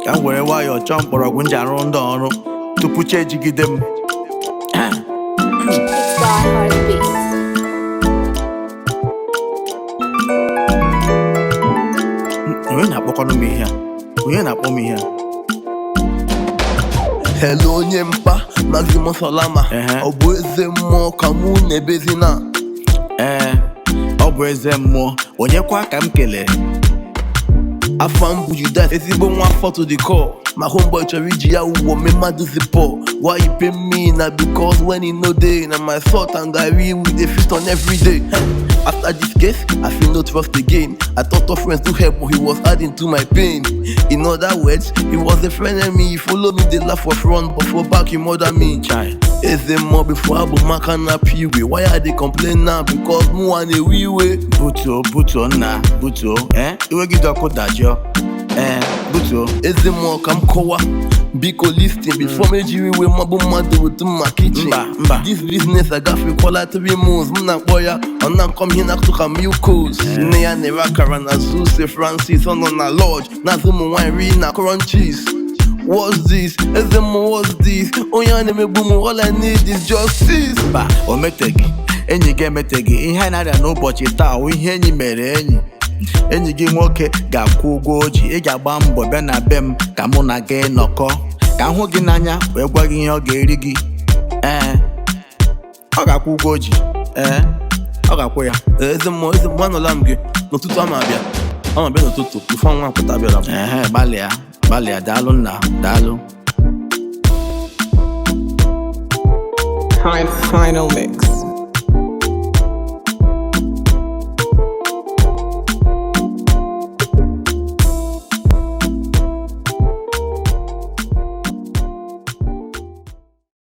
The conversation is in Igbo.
Ka m were nwayọọ chọọ mkpọrọgwụ m ji arụ ndị ọrụ tupu chi ejigide m. Onye na-akpọkwanụ m ihe a? Onye na-akpọ m ihe a? Hello onye mkpa Maximum Salama. Ọ bụ eze mmụọ ka mụ na-ebezi na. Ọ bụ eze mmụọ. Onye kwa ka m kelee? Afọ m bụ Judice, ezigbo nwa afọ to the core. My homeboy chọrọ iji ya ugbo me mmadụ zipo. Why you pay me na because when he no dey na my salt and garri we dey feast on every day. After this case, I feel no trust again. I thought of friends to help, but he was adding to my pain. In other words, he was a friend of me. He follow me, they laugh for front, but for back he murder me. Is there more before I go mark and appeal? Why are they complain now? Because mo and a wee way. Buto na buto. Iwe gị dọkụ dajọ. Buto. Is there more come kowa? Biko listing before me jiri we mabu madu with my kitchen. Mba. This business I got free call 3 moves. Mna boya, and now come here to come you codes. Neya ne rakara na Zeus Francis on a lodge. Na zumu wine read na crunchies. What's this? Is there more? What's this? Oh yeah, me boom. All I need is justice. Mba, o metegi. Enyi gị emetegi. Ihe na-arịa n'ụbọchị taa o ihe enyi mere enyi. Enyi gị nwoke ga-akwụ ụgwọ oji. Ị ga-agba mbọ bịa na be m ka mụ na gị nọkọ. Ka m hụ gị n'anya wee gwa gị ihe ọ ga-eri gị. Ọ ga-akwụ ụgwọ oji. Ọ ga-akwụ ya. Eze mmụọ anọla m gị n'ụtụtụ ama abịa. Ama abịa n'ụtụtụ ife nwa pụta bịara m. Gbalịa daalụ nna daalụ. Final mix.